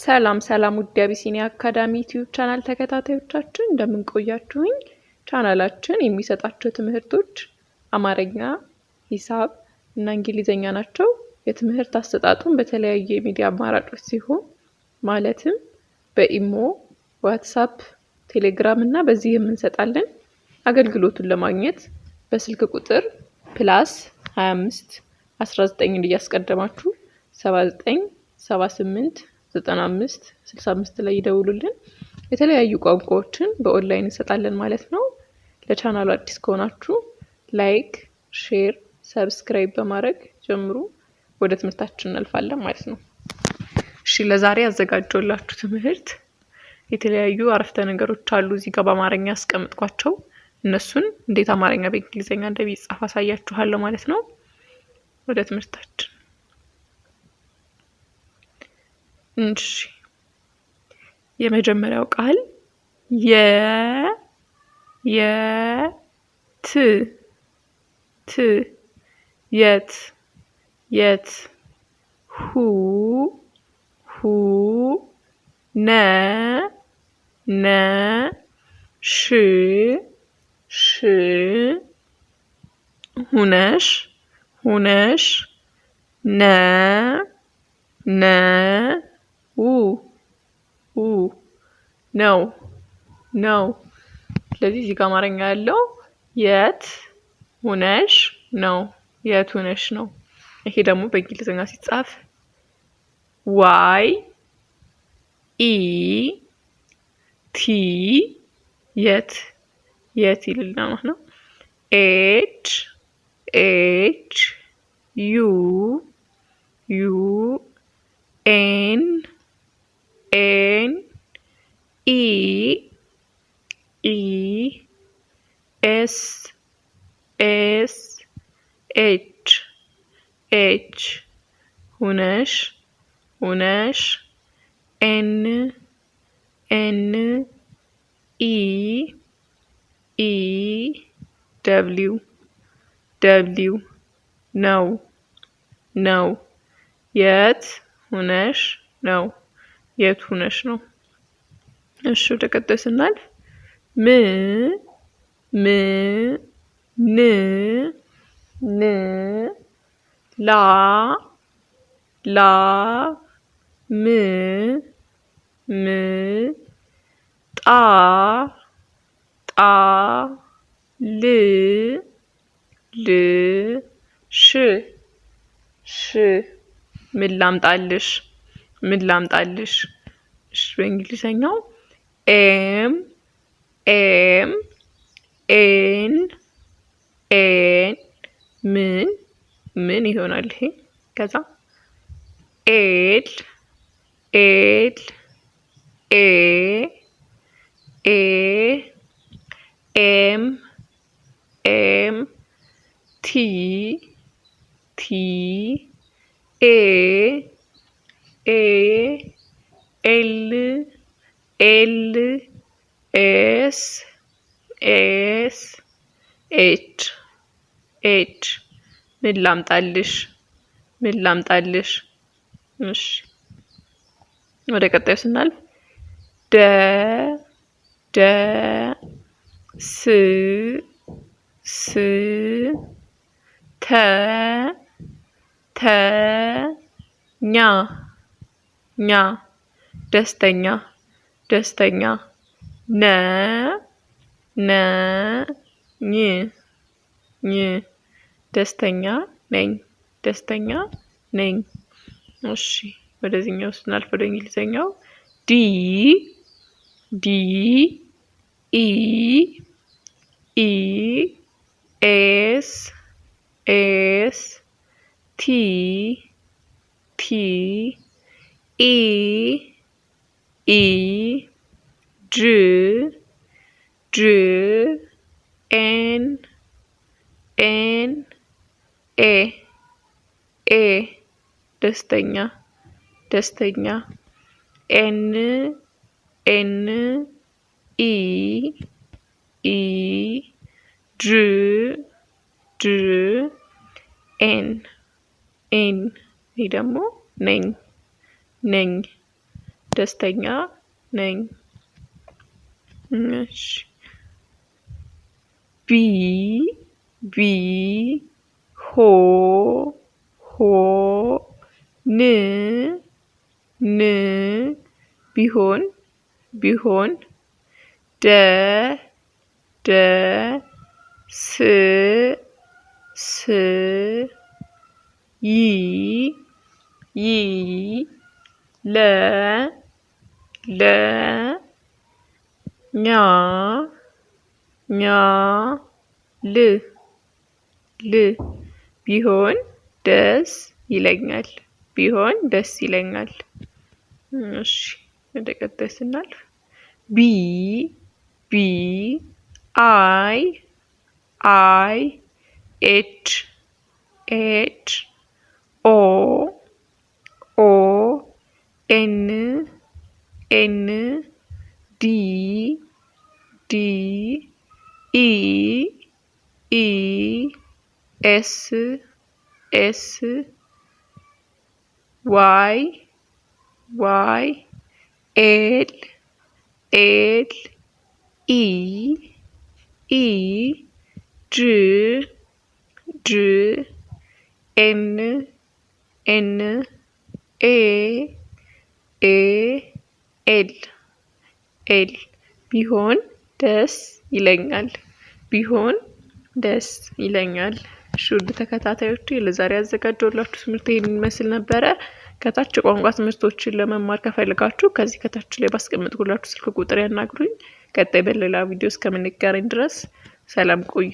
ሰላም ሰላም ውድ የአቢሲኒያ አካዳሚ ዩቲዩብ ቻናል ተከታታዮቻችን እንደምን ቆያችሁኝ? ቻናላችን የሚሰጣቸው ትምህርቶች አማርኛ፣ ሂሳብ እና እንግሊዘኛ ናቸው። የትምህርት አሰጣጡን በተለያዩ የሚዲያ አማራጮች ሲሆን ማለትም በኢሞ፣ ዋትስአፕ፣ ቴሌግራም እና በዚህም እንሰጣለን። አገልግሎቱን ለማግኘት በስልክ ቁጥር +25 19 እያስቀደማችሁ 79 78 95 65 ላይ ይደውሉልን። የተለያዩ ቋንቋዎችን በኦንላይን እንሰጣለን ማለት ነው። ለቻናሉ አዲስ ከሆናችሁ ላይክ፣ ሼር፣ ሰብስክራይብ በማድረግ ጀምሩ። ወደ ትምህርታችን እናልፋለን ማለት ነው። እሺ ለዛሬ ያዘጋጀሁላችሁ ትምህርት የተለያዩ አረፍተ ነገሮች አሉ እዚህ ጋር በአማርኛ አስቀምጥኳቸው። እነሱን እንዴት አማርኛ በእንግሊዘኛ እንደሚጻፍ አሳያችኋለሁ ማለት ነው። ወደ ትምህርታችን እሺ የመጀመሪያው ቃል የት ሁ ነ ሽ ሁነሽ ነው። ስለዚህ እዚህ ጋር አማርኛ ያለው የት ሁነሽ ነው። የት ሁነሽ ነው። ይሄ ደግሞ በእንግሊዘኛ ሲጻፍ YET የት ይልልና ማለት ነው። HUNESH ሁነሽ NEW ነው። የት ሁነሽ ነው። የት ሁነሽ ነው። እሺ ወደ ቀጣዩ ስናልፍ ን ላ ም ጣ ል ሽ ምን ላምጣልሽ። እሺ በእንግሊዘኛው ኤን ምን ይሆናል ይሄ። ከዛ ኤል ኤም ቲ ኤል ኤስ ኤች ምን ላምጣልሽ። እሺ ወደ ቀጣዩ ስናልፍ ኛ ደስተኛ ኝ ደስተኛ ነኝ። እሺ ወደዚህኛው ስናልፍ ወደ እንግሊዘኛው DEST NA ደስተኛ NE ይህ ደግሞ ነኝ። ደስተኛ ነኝ። እሺ ቢ ሆ ን ቢሆን ደ ስ ይ ለ ኛ ል ቢሆን ደስ ይለኛል። እሺ ወደ ቀጣይ ስናልፍ ቢ አይ ኤች ኦ ኤን ዲ ኢ ኤስ ዋይ ኤል ኢ ጅ ኤን ኤ ኤል ቢሆን ደስ ይለኛል። እሺ ውድ ተከታታዮቼ ለዛሬ ያዘጋጀሁላችሁ ትምህርት ይሄንን ይመስል ነበረ። ከታች ቋንቋ ትምህርቶችን ለመማር ከፈልጋችሁ ከዚህ ከታች ላይ ባስቀመጥኩላችሁ ስልክ ቁጥር ያናግሩኝ። ቀጣይ በሌላ ቪዲዮ እስከምንገናኝ ድረስ ሰላም ቆዩ።